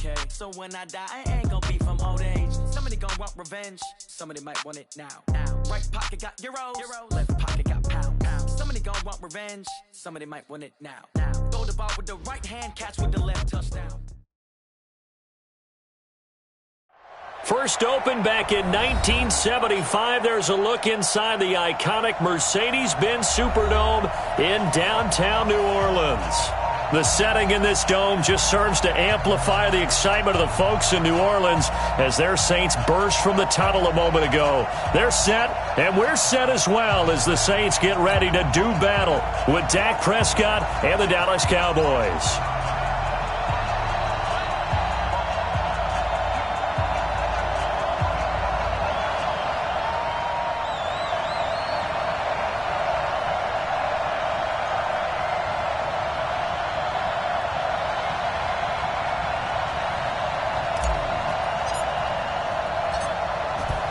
okay. So when I die, I ain't gonna be from old age. Somebody gonna want revenge, somebody might want it now. Right pocket got euros, left pocket got pounds. Somebody gonna want revenge, somebody might want it now. Throw the ball with the right hand, catch with the left, touchdown. First opened back in 1975. There's a look inside the iconic Mercedes-Benz Superdome in downtown New Orleans. The setting in this dome just serves to amplify the excitement of the folks in New Orleans as their Saints burst from the tunnel a moment ago. They're set, and we're set as well as the Saints get ready to do battle with Dak Prescott and the Dallas Cowboys.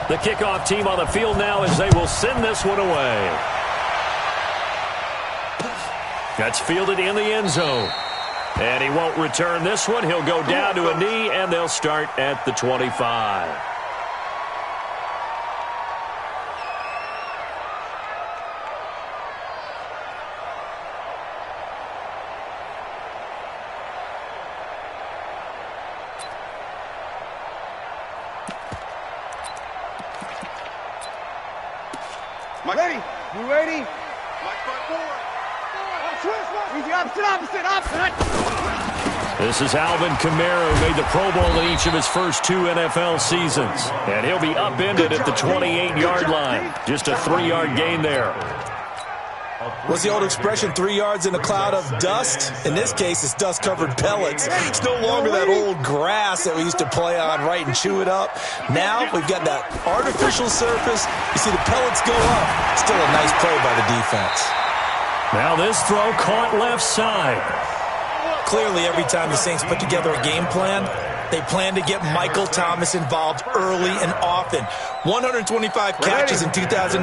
The kickoff team on the field now as they will send this one away. That's fielded in the end zone. And he won't return this one. He'll go down to a knee, and they'll start at the 25. Ready? You ready? Mike front forward. Opposite. This is Alvin Kamara, who made the Pro Bowl in each of his first 2 NFL seasons. And he'll be upended at the 28-yard line. Just a 3-yard gain there. What's the old expression, 3 yards in a cloud of dust? In this case, it's dust-covered pellets. It's no longer that old grass that we used to play on, right, and chew it up. Now we've got that artificial surface. You see the pellets go up. Still a nice play by the defense. Now this throw caught left side. Clearly, every time the Saints put together a game plan, they plan to get Michael Thomas involved early and often. 125 catches in 2018,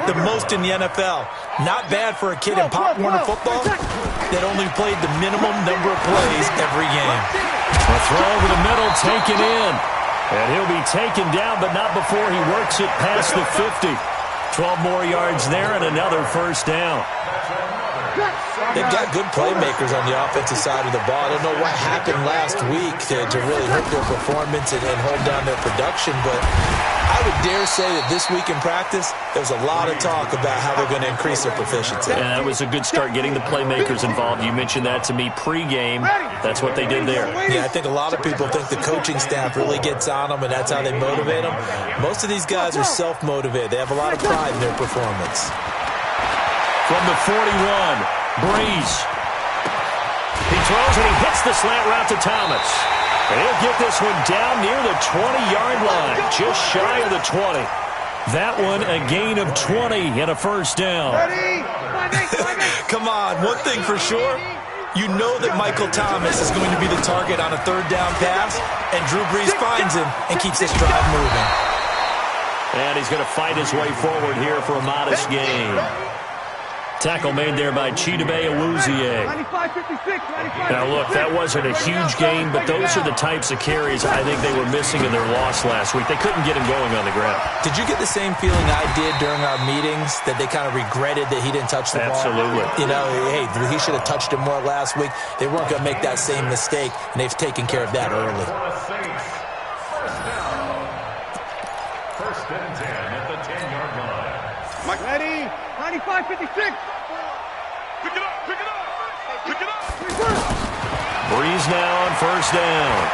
the most in the NFL. Not bad for a kid in Pop Warner football that only played the minimum number of plays every game. A throw over the middle taken in. And he'll be taken down, but not before he works it past the 50. 12 more yards there and another first down. They've got good playmakers on the offensive side of the ball. I don't know what happened last week to really hurt their performance and hold down their production, but I would dare say that this week in practice, there's a lot of talk about how they're going to increase their proficiency. And that was a good start, getting the playmakers involved. You mentioned that to me pregame. That's what they did there. Yeah, I think a lot of people think the coaching staff really gets on them, and that's how they motivate them. Most of these guys are self-motivated. They have a lot of pride in their performance. From the 41. Breeze. He throws and he hits the slant route to Thomas. And he'll get this one down near the 20-yard line, just shy of the 20. That one a gain of 20 and a first down. Come on, one thing for sure. You know that Michael Thomas is going to be the target on a third down pass, and Drew Brees finds him and keeps this drive moving. And he's going to fight his way forward here for a modest gain. Tackle made there by Chidobe Awuzie. Now, look, that wasn't a huge gain, but those are the types of carries I think they were missing in their loss last week. They couldn't get him going on the ground. Did you get the same feeling I did during our meetings, that they kind of regretted that he didn't touch the ball? Absolutely. You know, hey, he should have touched him more last week. They weren't going to make that same mistake, and they've taken care of that early. First and 10 at the 10-yard line. Mike, ready? 95-56. Pick it up, pick it up, pick it up. Breeze now on first down.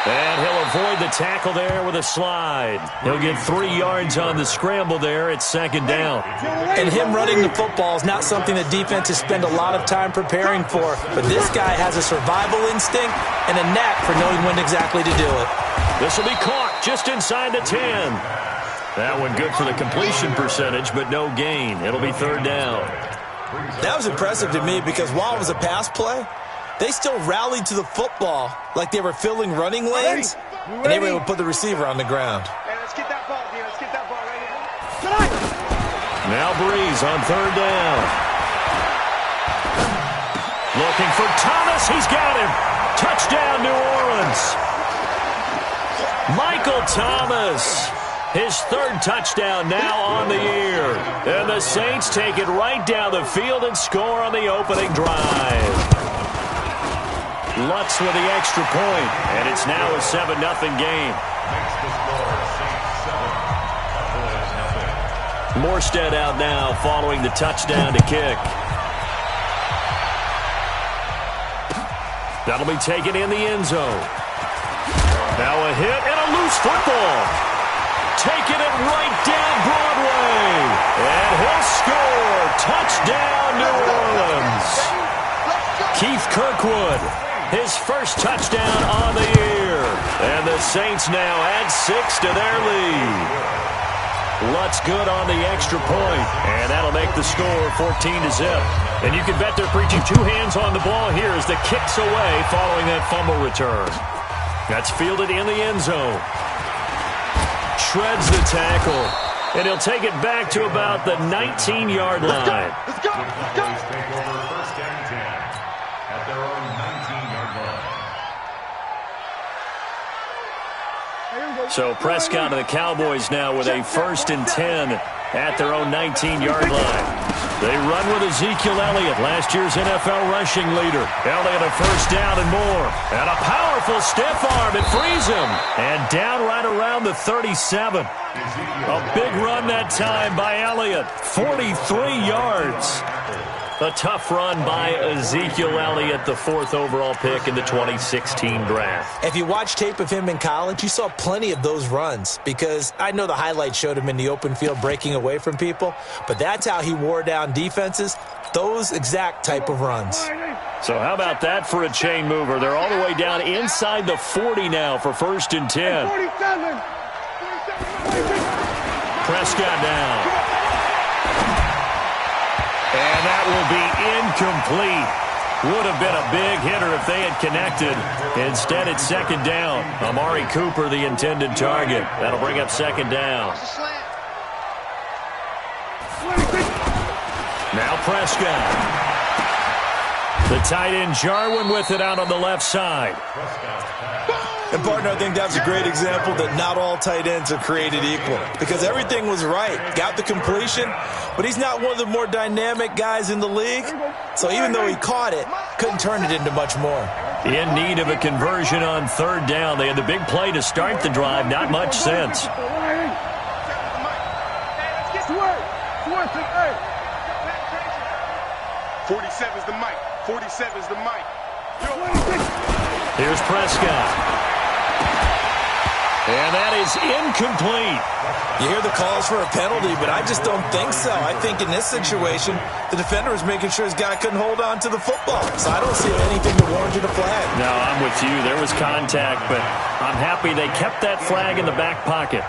And he'll avoid the tackle there with a slide. He'll get 3 yards on the scramble there at second down. And him running the football is not something that defenses spend a lot of time preparing for. But this guy has a survival instinct and a knack for knowing when exactly to do it. This will be caught just inside the 10. That one good for the completion percentage, but no gain. It'll be third down. That was impressive to me because while it was a pass play, they still rallied to the football like they were filling running lanes, and they were able to put the receiver on the ground. Hey, let's get that ball, D. Let's get that ball right here. Now Breeze on third down. Looking for Thomas. He's got him. Touchdown, New Michael Thomas. His third touchdown now on the year. And the Saints take it right down the field and score on the opening drive. Lutz with the extra point, and it's now a 7-0 game. Makes the score Saints 7, Cowboys 0. Morstead out now following the touchdown to kick. That'll be taken in the end zone. Now a hit and a loose football. Taking it right down Broadway. And he'll score. Touchdown, New Orleans. Keith Kirkwood, his first touchdown on the year. And the Saints now add 6 to their lead. Lutz good on the extra point. And that'll make the score 14-0. And you can bet they're preaching 2 hands on the ball here as the kick's away following that fumble return. That's fielded in the end zone. Shreds the tackle, and he'll take it back to about the 19-yard line. Let's go! Cowboys take over 1st and 10 at their own 19-yard line. So Prescott and the Cowboys now with a 1st and 10 at their own 19-yard line. They run with Ezekiel Elliott, last year's NFL rushing leader. Elliott a 1st down and more. And a powerful stiff arm. It frees him. And down right around the 37. A big run that time by Elliott. 43 yards. A tough run by Ezekiel Elliott, the 4th overall pick in the 2016 draft. If you watch tape of him in college, you saw plenty of those runs because I know the highlights showed him in the open field breaking away from people, but that's how he wore down defenses, those exact type of runs. So how about that for a chain mover? They're all the way down inside the 40 now for 1st and 10. Prescott down. And that will be incomplete. Would have been a big hitter if they had connected. Instead, it's 2nd down. Amari Cooper, the intended target. That'll bring up 2nd down. Now Prescott. The tight end Jarwin with it out on the left side. And, partner, I think that's a great example that not all tight ends are created equal because everything was right. Got the completion, but he's not one of the more dynamic guys in the league. So even though he caught it, couldn't turn it into much more. In need of a conversion on 3rd down. They had the big play to start the drive. Not much sense. 47's the mic. 47's the mic. Here's Prescott. And that is incomplete. You hear the calls for a penalty, but I just don't think so. I think in this situation, the defender was making sure his guy couldn't hold on to the football. So I don't see anything that warranted a flag. No, I'm with you. There was contact, but I'm happy they kept that flag in the back pocket.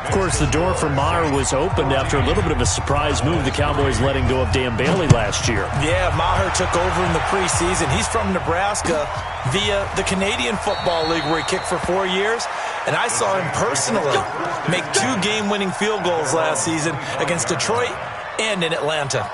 Of course, the door for Maher was opened after a little bit of a surprise move. The Cowboys letting go of Dan Bailey last year. Yeah, Maher took over in the preseason. He's from Nebraska via the Canadian Football League where he kicked for 4 years. And I saw him personally make 2 game-winning field goals last season against Detroit and in Atlanta.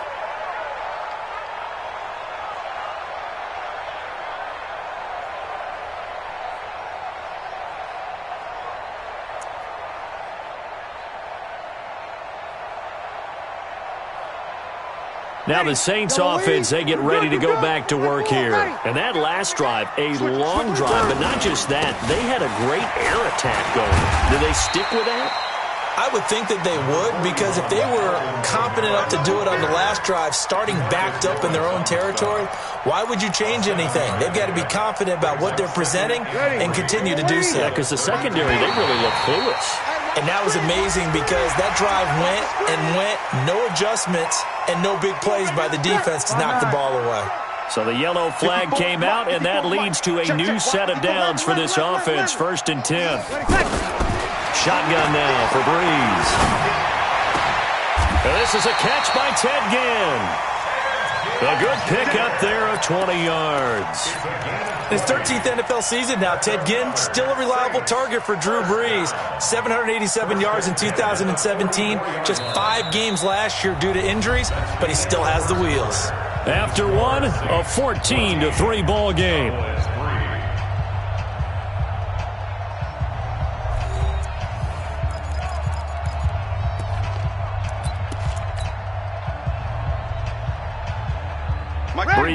Now the Saints offense, they get ready to go back to work here. And that last drive, a long drive, but not just that. They had a great air attack going. Do they stick with that? I would think that they would because if they were confident enough to do it on the last drive, starting backed up in their own territory, why would you change anything? They've got to be confident about what they're presenting and continue to do so. Yeah, because the secondary, they really look clueless. And that was amazing because that drive went and went, no adjustments and no big plays by the defense to knock the ball away. So the yellow flag came out, and that leads to a new set of downs for this offense. 1st and 10. Shotgun now for Breeze. And this is a catch by Ted Ginn. A good pickup there of 20 yards. His 13th NFL season now, Ted Ginn still a reliable target for Drew Brees. 787 yards in 2017, just 5 games last year due to injuries, but he still has the wheels. After one, a 14-3 ball game.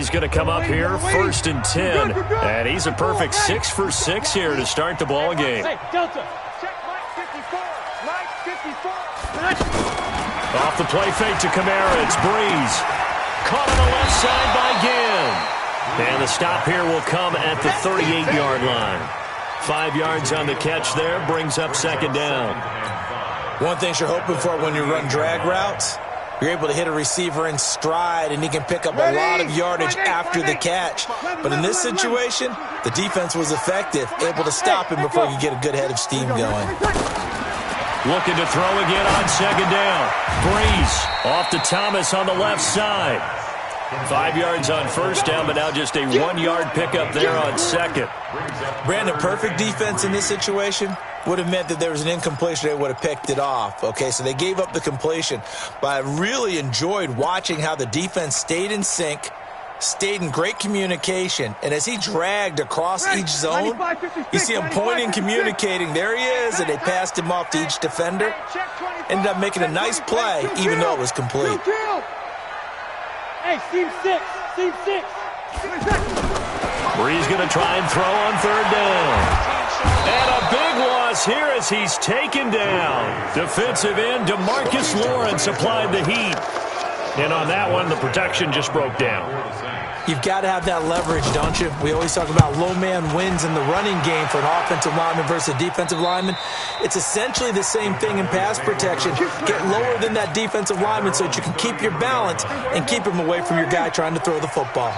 He's going to come up here, 1st and 10. And he's a perfect 6 for 6 here to start the ball game. Hey, Delta. Check Mike 54. Mike 54. Off the play fake to Kamara. It's Breeze. Caught on the left side by Ginn. And the stop here will come at the 38-yard line. 5 yards on the catch there. Brings up 2nd down. One thing you're hoping for when you run drag routes, you're able to hit a receiver in stride, and he can pick up a lot of yardage after the catch. But in this situation, the defense was effective, able to stop him before you get a good head of steam going. Looking to throw again on 2nd down. Breeze off to Thomas on the left side. 5 yards on 1st down, but now just a 1-yard pickup there on 2nd. Brandon, perfect defense in this situation would have meant that there was an incompletion. They would have picked it off. Okay, so they gave up the completion. But I really enjoyed watching how the defense stayed in sync, stayed in great communication, and as he dragged across each zone, you see him pointing, communicating. There he is, and they passed him off to each defender. Ended up making a nice play, even though it was complete. Hey, Team 6. Team 6. Breeze going to try and throw on 3rd down. And a big loss here as he's taken down. Defensive end DeMarcus Lawrence applied the heat. And on that one, the protection just broke down. You've got to have that leverage, don't you? We always talk about low man wins in the running game for an offensive lineman versus a defensive lineman. It's essentially the same thing in pass protection. Get lower than that defensive lineman so that you can keep your balance and keep him away from your guy trying to throw the football.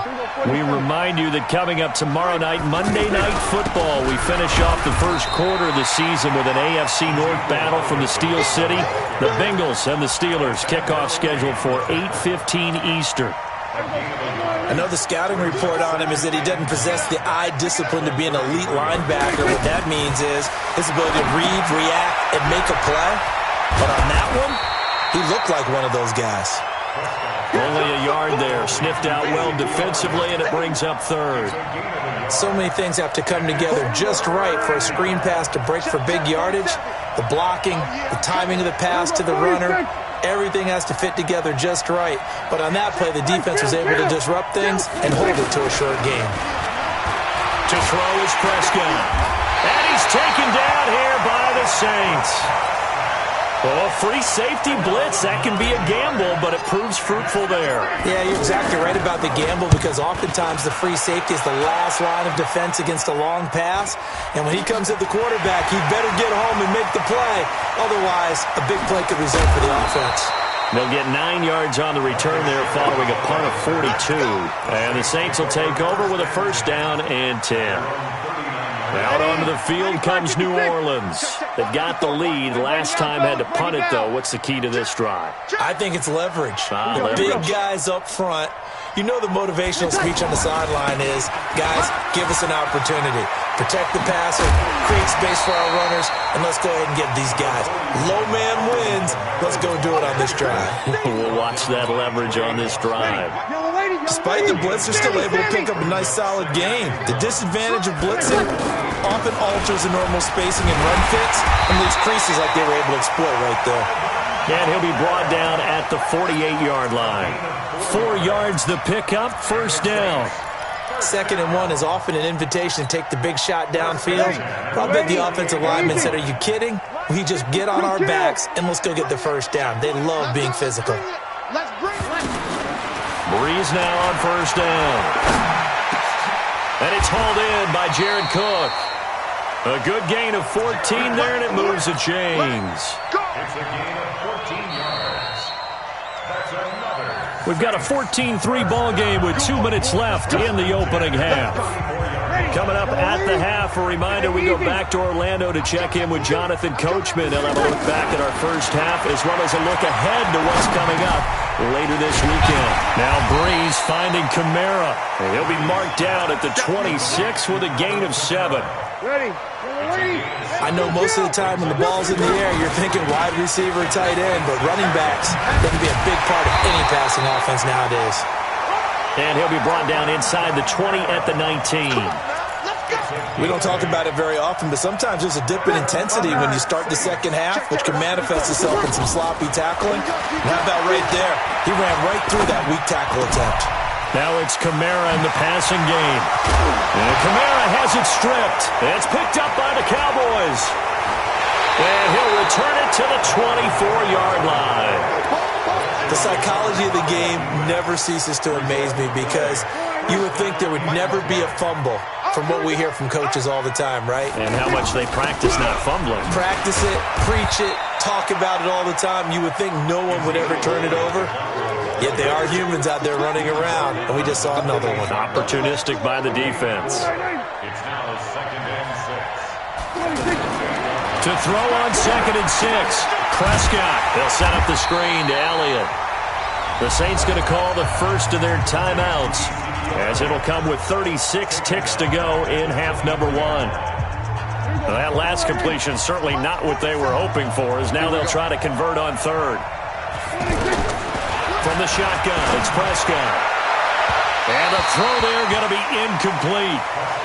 We remind you that coming up tomorrow night, Monday Night Football, we finish off the first quarter of the season with an AFC North battle from the Steel City. The Bengals and the Steelers kickoff scheduled for 8:15 Eastern. I know the scouting report on him is that he doesn't possess the eye discipline to be an elite linebacker. What that means is his ability to read, react, and make a play. But on that one, he looked like one of those guys. Only a yard there. Sniffed out well defensively, and it brings up 3rd. So many things have to come together just right for a screen pass to break for big yardage. The blocking, the timing of the pass to the runner, everything has to fit together just right. But on that play, the defense was able to disrupt things and hold it to a short game. To throw is Prescott. And he's taken down here by the Saints. Oh, free safety blitz, that can be a gamble, but it proves fruitful there. Yeah, you're exactly right about the gamble because oftentimes the free safety is the last line of defense against a long pass. And when he comes at the quarterback, he'd better get home and make the play. Otherwise, a big play could result for the offense. They'll get 9 yards on the return there following a punt of 42. And the Saints will take over with a 1st down and 10. Out onto the field comes New Orleans. They've got the lead. Last time had to punt it, though. What's the key to this drive? I think it's leverage. Leverage. Big guys up front. You know the motivational speech on the sideline is, guys, give us an opportunity. Protect the passer, create space for our runners, and let's go ahead and get these guys. Low man wins. Let's go do it on this drive. We'll watch that leverage on this drive. Despite the blitz, they're still able to pick up a nice, solid gain. The disadvantage of blitzing often alters the normal spacing and run fits and leaves creases like they were able to exploit right there. And he'll be brought down at the 48-yard line. 4 yards the pickup, 1st down. 2nd and 1 is often an invitation to take the big shot downfield. I bet the offensive lineman said, are you kidding? We just get on our backs and let's go get the 1st down. They love being physical. Breeze now on 1st down. And it's hauled in by Jared Cook. A good gain of 14 there, and it moves the chains. It's a gain of 14 yards. That's another. We've got a 14-3 ball game with 2 minutes left in the opening half. Coming up at the half, a reminder, we go back to Orlando to check in with Jonathan Coachman. He'll have a look back at our first half as well as a look ahead to what's coming up later this weekend. Now Breeze finding Kamara. He'll be marked down at the 26 with a gain of 7. I know most of the time when the ball's in the air, you're thinking wide receiver, tight end, but running backs, they can be a big part of any passing offense nowadays. And he'll be brought down inside the 20 at the 19. We don't talk about it very often, but sometimes there's a dip in intensity when you start the second half, which can manifest itself in some sloppy tackling. And how about right there? He ran right through that weak tackle attempt. Now it's Kamara in the passing game. And Kamara has it stripped. It's picked up by the Cowboys. And he'll return it to the 24-yard line. The psychology of the game never ceases to amaze me because you would think there would never be a fumble from what we hear from coaches all the time, right? And how much they practice not fumbling. Practice it, preach it, talk about it all the time. You would think no one would ever turn it over. Yet they are humans out there running around, and we just saw another one. Opportunistic by the defense. It's now 2nd and 6. To throw on 2nd and 6. Prescott. They'll set up the screen to Elliott. The Saints going to call the first of their timeouts, as it'll come with 36 ticks to go in half number 1. Well, that last completion certainly not what they were hoping for, as now they'll try to convert on 3rd. From the shotgun, it's Prescott. And the throw there going to be incomplete.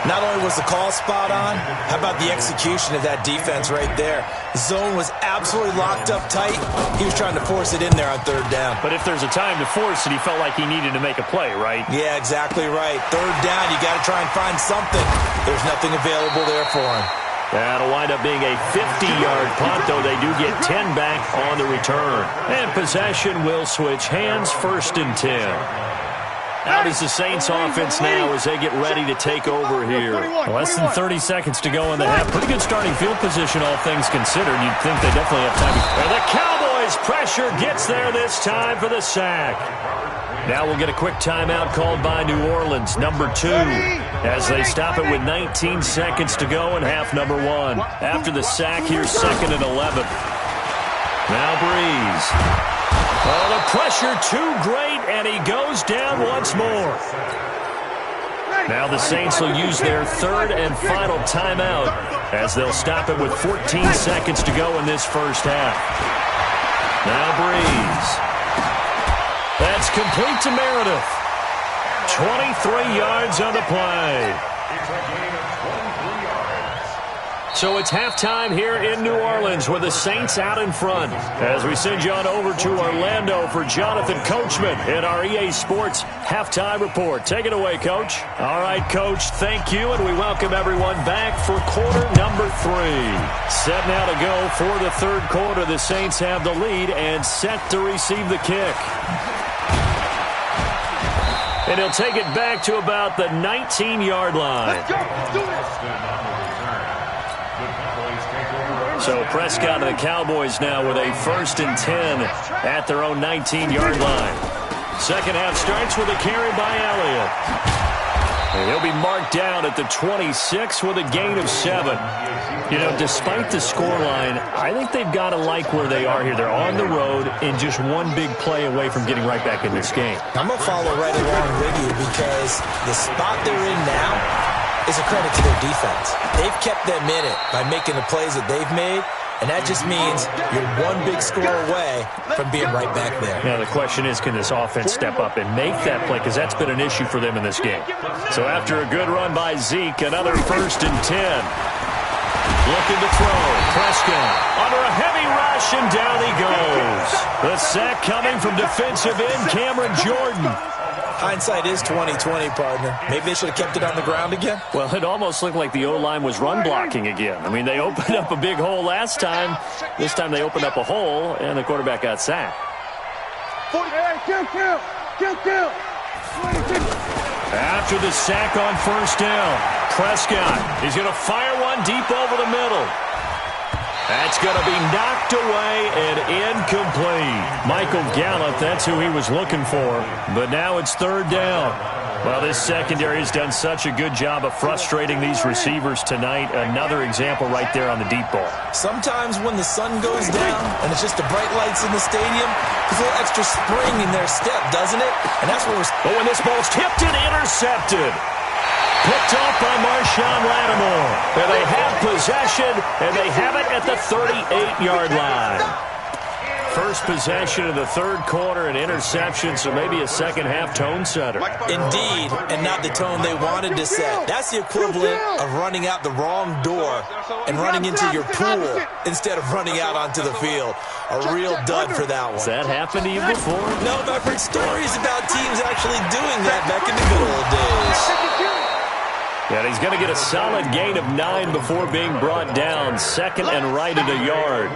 Not only was the call spot on, how about the execution of that defense right there? Zone was absolutely locked up tight. He was trying to force it in there on 3rd down. But if there's a time to force it, he felt like he needed to make a play, right? Yeah, exactly right. 3rd down, you got to try and find something. There's nothing available there for him. That'll wind up being a 50-yard punt, though they do get 10 back on the return. And possession will switch hands, 1st and 10. How does the Saints offense now as they get ready to take over here? Less than 30 seconds to go in the half. Pretty good starting field position, all things considered. You'd think they definitely have time. And the Cowboys pressure gets there this time for the sack. Now we'll get a quick timeout called by New Orleans, number 2, as they stop it with 19 seconds to go in half number 1. After the sack, here's 2nd and 11. Now Breeze. Oh, the pressure too great, and he goes down once more. Now the Saints will use their 3rd and final timeout, as they'll stop it with 14 seconds to go in this first half. Now Breeze. That's complete to Meredith. 23 yards on the play. It's a gain of 23 yards. So it's halftime here in New Orleans with the Saints out in front. As we send you on over to Orlando for Jonathan Coachman in our EA Sports Halftime Report. Take it away, Coach. All right, Coach, thank you, and we welcome everyone back for quarter number 3. Set now to go for the 3rd quarter. The Saints have the lead and set to receive the kick. And he'll take it back to about the 19-yard line. Let's go. Do it. So Prescott and the Cowboys now with a 1st and 10 at their own 19-yard line. Second half starts with a carry by Elliott. And he'll be marked down at the 26 with a gain of 7. You know, despite the scoreline, I think they've got to like where they are here. They're on the road and just one big play away from getting right back in this game. I'm going to follow right along with you because the spot they're in now is a credit to their defense. They've kept them in it by making the plays that they've made, and that just means you're one big score away from being right back there. Now, the question is, can this offense step up and make that play? Because that's been an issue for them in this game. So after a good run by Zeke, another 1st and 10. Looking to throw. Prescott under a heavy rush, and down he goes. The sack coming from defensive end Cameron Jordan. Hindsight is 20/20, partner. Maybe they should have kept it on the ground again. Well, it almost looked like the O-line was run blocking again. I mean, they opened up a big hole last time. This time they opened up a hole, and the quarterback got sacked. Kill. After the sack on 1st down, Prescott is going to fire one deep over the middle. That's going to be knocked away and incomplete. Michael Gallup, that's who he was looking for. But now it's 3rd down. Well, this secondary has done such a good job of frustrating these receivers tonight. Another example right there on the deep ball. Sometimes when the sun goes down and it's just the bright lights in the stadium, there's a little extra spring in their step, doesn't it? And that's what we're... But when this ball's tipped and intercepted. Picked off by Marshawn Lattimore. And they have possession, and they have it at the 38-yard line. First possession of the third quarter, an interception, so maybe a second-half tone setter. Indeed, and not the tone they wanted to set. That's the equivalent of running out the wrong door and running into your pool instead of running out onto the field. A real dud for that one. Has that happened to you before? No, but I've heard stories about teams actually doing that back in the good old days. And he's going to get a solid gain of 9 before being brought down. Second and right at a yard.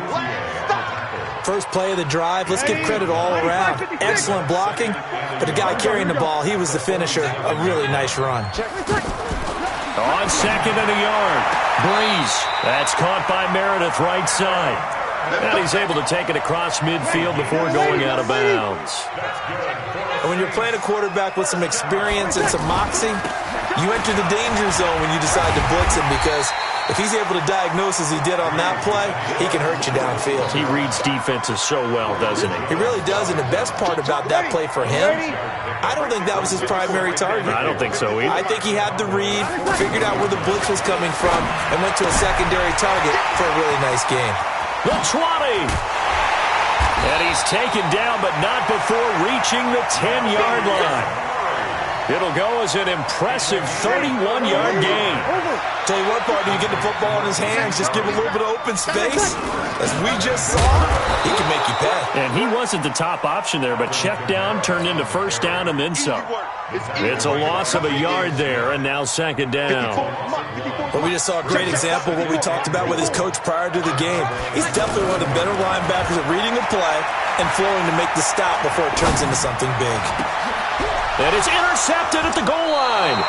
First play of the drive, let's give credit all around. Excellent blocking, but the guy carrying the ball, he was the finisher. A really nice run. On second and a yard. Breeze. That's caught by Meredith right side. And he's able to take it across midfield before going out of bounds. And when you're playing a quarterback with some experience and some moxie, you enter the danger zone when you decide to blitz him, because if he's able to diagnose as he did on that play, he can hurt you downfield. He reads defenses so well, doesn't he? He really does, and the best part about that play for him, I don't think that was his primary target. I don't think so either. I think he had the read, figured out where the blitz was coming from, and went to a secondary target for a really nice game. The 20. And he's taken down, but not before reaching the 10-yard line. It'll go as an impressive 31-yard gain. Tell you what, partner, you get the football in his hands, just give him a little bit of open space. As we just saw, he can make you pay. And he wasn't the top option there, but check down turned into first down and then some. It's a loss of a yard there, and now second down. Well, we just saw a great example of what we talked about with his coach prior to the game. He's definitely one of the better linebackers at reading the play and flowing to make the stop before it turns into something big. And it's intercepted at the goal line.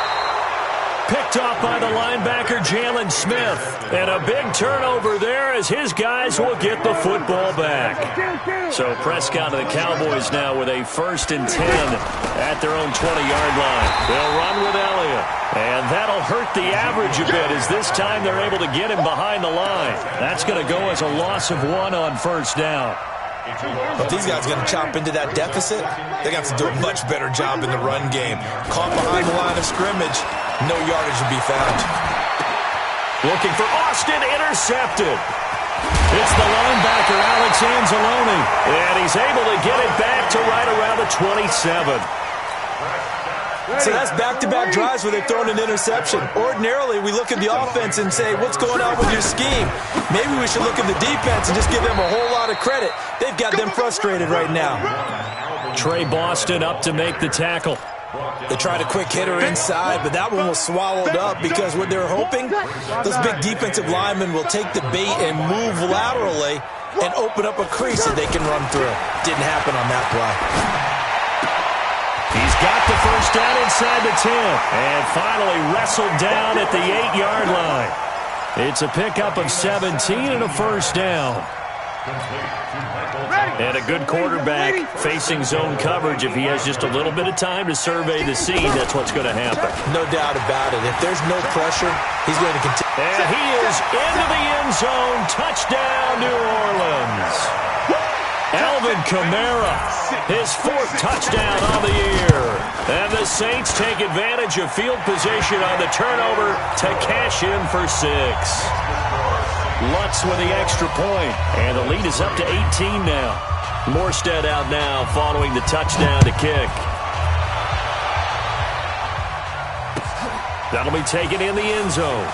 Picked off by the linebacker, Jalen Smith. And a big turnover there as his guys will get the football back. So Prescott and the Cowboys now with a 1st and 10 at their own 20-yard line. They'll run with Elliott. And that'll hurt the average a bit as this time they're able to get him behind the line. That's going to go as a loss of 1 on first down. But these guys are going to chop into that deficit. They got to do a much better job in the run game. Caught behind the line of scrimmage, no yardage to be found. Looking for Austin, intercepted. It's the linebacker, Alex Anzalone. And he's able to get it back to right around the 27. So that's back-to-back drives where they've thrown an interception. Ordinarily, we look at the offense and say, what's going on with your scheme? Maybe we should look at the defense and just give them a whole lot of credit. They've got them frustrated right now. Trey Boston up to make the tackle. They tried a quick hitter inside, but that one was swallowed up because what they're hoping, those big defensive linemen will take the bait and move laterally and open up a crease that they can run through. Didn't happen on that play. He's got the first down inside the 10. And finally wrestled down at the 8-yard line. It's a pickup of 17 and a first down. And a good quarterback facing zone coverage. If he has just a little bit of time to survey the scene, that's what's going to happen. No doubt about it. If there's no pressure, he's going to continue. And he is into the end zone. Touchdown, New Orleans. Alvin Kamara, his 4th touchdown on the year. And the Saints take advantage of field position on the turnover to cash in for 6. Lutz with the extra point, and the lead is up to 18 now. Morstead out now following the touchdown to kick. That'll be taken in the end zone.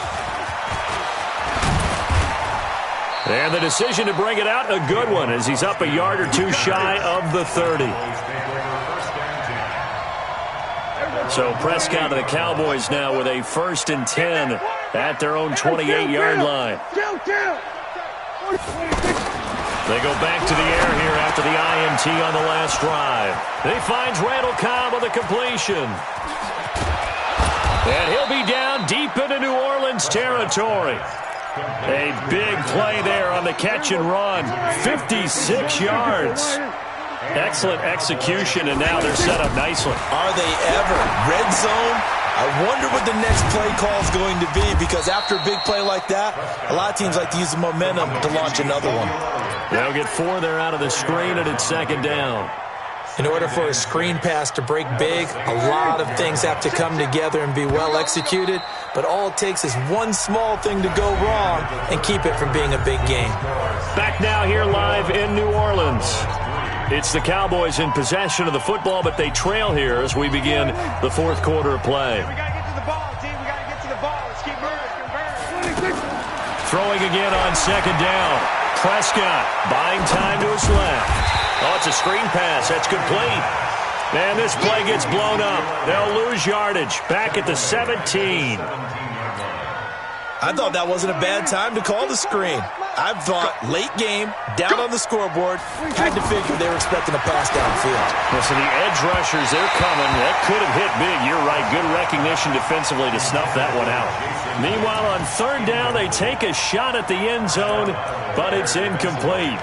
And the decision to bring it out, a good one, as he's up a yard or two shy of the 30. So Prescott and the Cowboys now with a 1st and 10 at their own 28-yard line. They go back to the air here after the IMT on the last drive. He finds Randall Cobb with a completion. And he'll be down deep into New Orleans territory. A big play there on the catch and run. 56 yards. Excellent execution, and now they're set up nicely. Are they ever? Red zone? I wonder what the next play call is going to be, because after a big play like that, a lot of teams like to use the momentum to launch another one. They'll get 4 there out of the screen, and it's second down. In order for a screen pass to break big, a lot of things have to come together and be well executed, but all it takes is one small thing to go wrong and keep it from being a big game. Back now here live in New Orleans. It's the Cowboys in possession of the football, but they trail here as we begin the fourth quarter of play. We got to get to the ball, team. We got to get to the ball. Let's keep moving. Throwing again on second down. Prescott buying time to his left. Oh, it's a screen pass. That's complete. And this play gets blown up. They'll lose yardage. Back at the 17. I thought that wasn't a bad time to call the screen. I thought late game, down on the scoreboard, had to figure they were expecting a pass downfield. Listen, the edge rushers, they're coming. That could have hit big. You're right. Good recognition defensively to snuff that one out. Meanwhile, on third down, they take a shot at the end zone, but it's incomplete.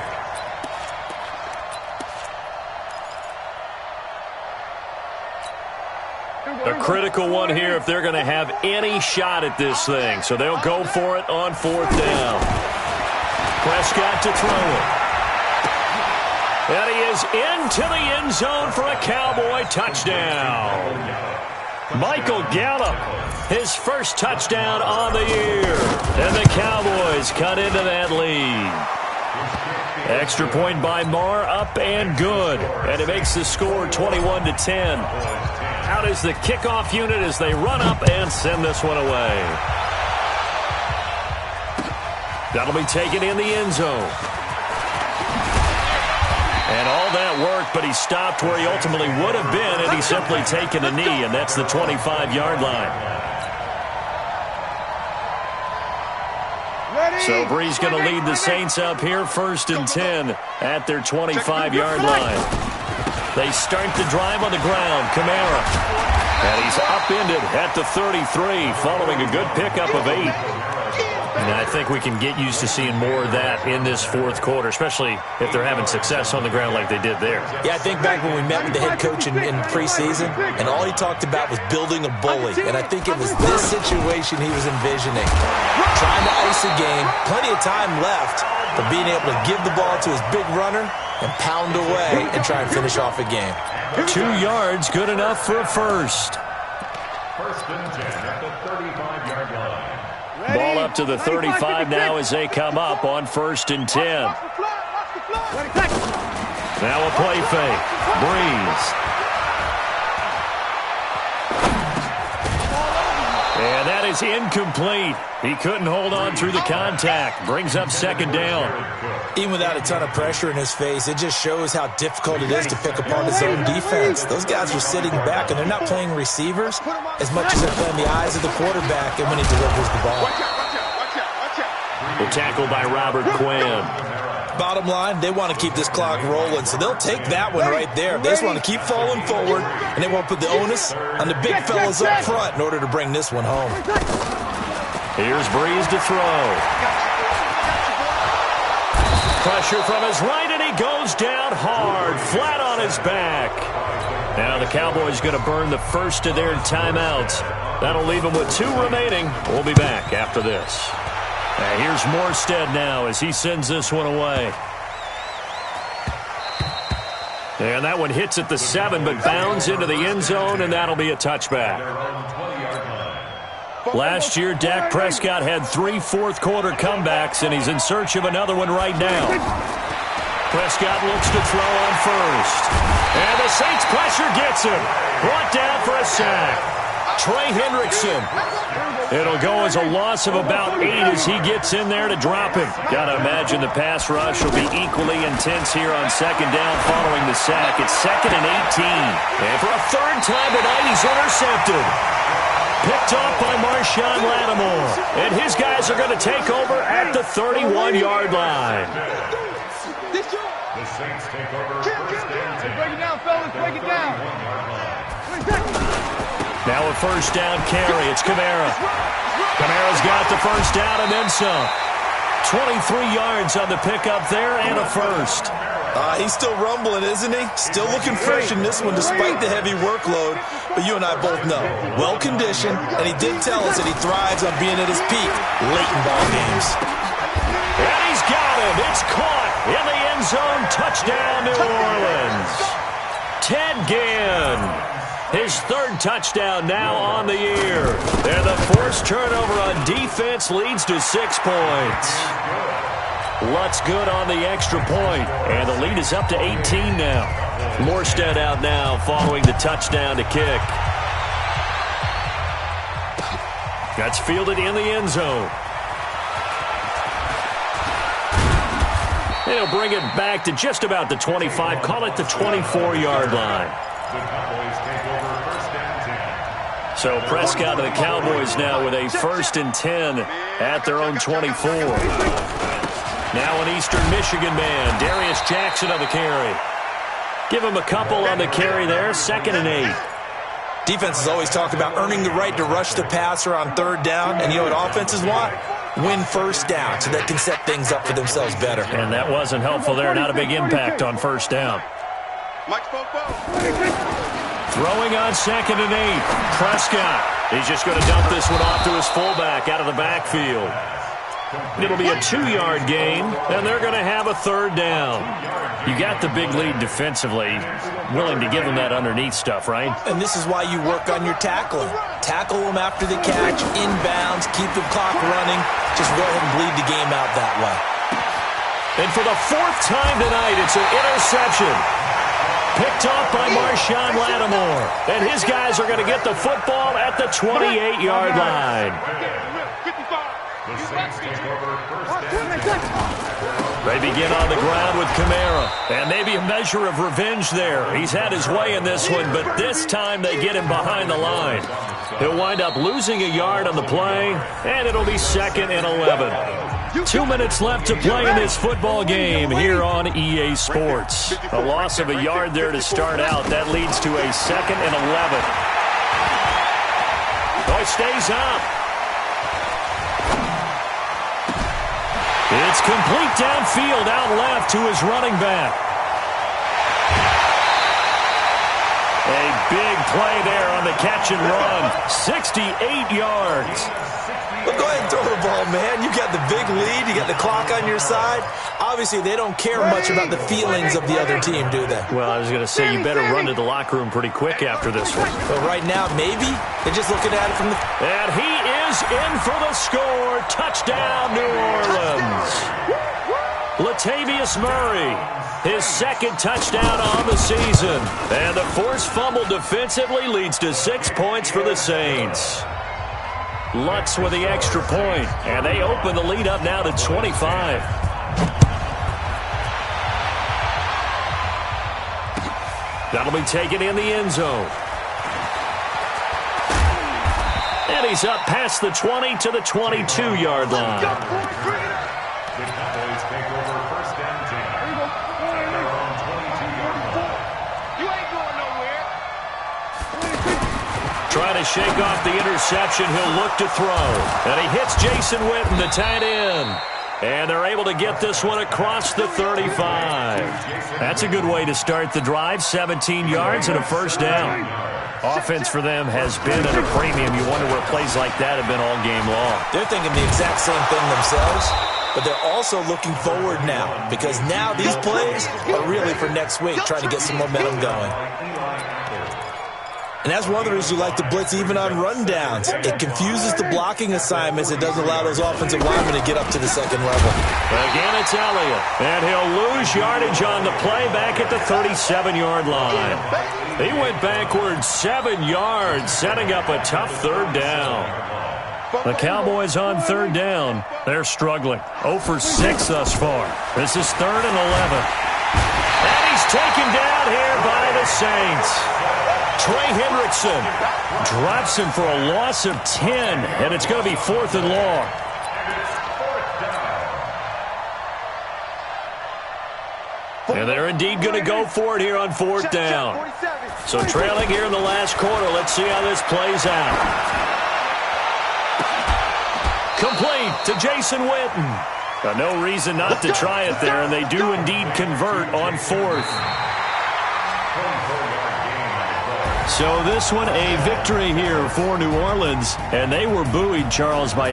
A critical one here if they're going to have any shot at this thing. So they'll go for it on fourth down. Prescott to throw it. And he is into the end zone for a Cowboy touchdown. Michael Gallup, his first touchdown on the year. And the Cowboys cut into that lead. Extra point by Marr, up and good. And it makes the score 21-10. Out is the kickoff unit as they run up and send this one away. That'll be taken in the end zone. And all that work, but he stopped where he ultimately would have been had he simply taken a knee, and that's the 25-yard line. So Bree's going to lead the Saints up here, 1st and 10 at their 25-yard line. They start the drive on the ground. Kamara. And he's upended at the 33 following a good pickup of 8. And I think we can get used to seeing more of that in this fourth quarter, especially if they're having success on the ground like they did there. Yeah, I think back when we met with the head coach in preseason, and all he talked about was building a bully. And I think it was this situation he was envisioning. Trying to ice a game, plenty of time left, but being able to give the ball to his big runner and pound away and try and finish off a game. 2 yards, good enough for a first. 1st and 10 at the 35-yard line. Ball up to the 35 now as they come up on 1st and 10. Now a play fake. Breeze. And that is incomplete. He couldn't hold on through the contact. Brings up 2nd down. Even without a ton of pressure in his face, it just shows how difficult it is to pick apart his own defense. Those guys are sitting back, and they're not playing receivers as much as they're playing the eyes of the quarterback and when he delivers the ball. The tackle by Robert Quinn. Bottom line, they want to keep this clock rolling, so they'll take that one right there. They just want to keep falling forward, and they won't put the onus on the big fellas up front in order to bring this one home. Here's Breeze to throw. Pressure from his right, and he goes down hard, flat on his back. Now the Cowboys going to burn the first of their timeouts. That'll leave them with 2 remaining. We'll be back after this. Here's Morstead now as he sends this one away. And that one hits at the 7, but bounds into the end zone, and that'll be a touchback. Last year, Dak Prescott had 3 fourth-quarter comebacks, and he's in search of another one right now. Prescott looks to throw on first. And the Saints pressure gets him. Brought down for a sack. Trey Hendrickson. It'll go as a loss of about 8 as he gets in there to drop him. Got to imagine the pass rush will be equally intense here on 2nd down following the sack. It's 2nd and 18. And for a 3rd time tonight, he's intercepted. Picked off by Marshawn Lattimore. And his guys are going to take over at the 31-yard line. The Saints take over 1st and 10. Break it down, fellas. Break it down. Now a 1st down carry. It's Kamara. Kamara's got the 1st down and then some. 23 yards on the pickup there and a first. He's still rumbling, isn't he? Still looking fresh in this one despite the heavy workload. But you and I both know, well-conditioned, and he did tell us that he thrives on being at his peak late in ball games. And he's got him. It's caught in the end zone. Touchdown, New Orleans. Ted Ginn. His third touchdown now on the year. And the forced turnover on defense leads to 6 points. Lutz good on the extra point, and the lead is up to 18 now. Morstead out now following the touchdown to kick. That's fielded in the end zone. He'll bring it back to just about the 25, call it the 24-yard line. So Prescott and the Cowboys now with a 1st and 10 at their own 24. Now an Eastern Michigan man, Darius Jackson on the carry. Give him a couple on the carry there, 2nd and 8. Defense has always talked about earning the right to rush the passer on 3rd down, and you know what offenses want? Win 1st down so they can set things up for themselves better. And that wasn't helpful there, not a big impact on 1st down. Throwing on 2nd and 8. Prescott. He's just going to dump this one off to his fullback out of the backfield. It'll be a 2-yard gain, and they're going to have a 3rd down. You got the big lead defensively, willing to give them that underneath stuff, right? And this is why you work on your tackling. Tackle them after the catch, inbounds, keep the clock running. Just go ahead and bleed the game out that way. And for the 4th time tonight, it's an interception. Picked off by Marshawn Lattimore. And his guys are going to get the football at the 28-yard line. They begin on the ground with Kamara. And maybe a measure of revenge there. He's had his way in this one, but this time they get him behind the line. He'll wind up losing a yard on the play, and it'll be 2nd and 11. 2 minutes left to play in this football game here on EA Sports. A loss of a yard there to start out. That leads to a 2nd and 11. Oh, it stays up. It's complete downfield, out left to his running back. A big play there on the catch and run. 68 yards. Well, go ahead and throw the ball, man. You got the big lead. You got the clock on your side. Obviously, they don't care much about the feelings of the other team, do they? Well, I was going to say you better run to the locker room pretty quick after this one. But right now, maybe they're just looking at it from the... And he is in for the score. Touchdown, New Orleans. Latavius Murray, his 2nd touchdown on the season. And the forced fumble defensively leads to 6 points for the Saints. Lutz with the extra point, and they open the lead up now to 25. That'll be taken in the end zone. And he's up past the 20 to the 22-yard line. The Cowboys take over 1st and 10. At their own 22-yard line. You ain't going nowhere. Trying to shake off the interception. He'll look to throw. And he hits Jason Witten, the tight end. And they're able to get this one across the 35. That's a good way to start the drive. 17 yards and a 1st down. Offense for them has been at a premium. You wonder where plays like that have been all game long. They're thinking the exact same thing themselves, but they're also looking forward now, because now these plays are really for next week, trying to get some momentum going. And that's one of the reasons you like to blitz even on rundowns. It confuses the blocking assignments. It doesn't allow those offensive linemen to get up to the 2nd level. Again, it's Elliott. And he'll lose yardage on the play back at the 37-yard line. He went backwards 7 yards, setting up a tough 3rd down. The Cowboys on 3rd down. They're struggling. 0 for 6 thus far. This is 3rd and 11. And he's taken down here by the Saints. Trey Hendrickson drops him for a loss of 10, and it's going to be 4th and long. And they're indeed going to go for it here on 4th down. So trailing here in the last quarter. Let's see how this plays out. Complete to Jason Witten. No reason not to try it there, and they do indeed convert on 4th. So this one a victory here for New Orleans, and they were buoyed, Charles, by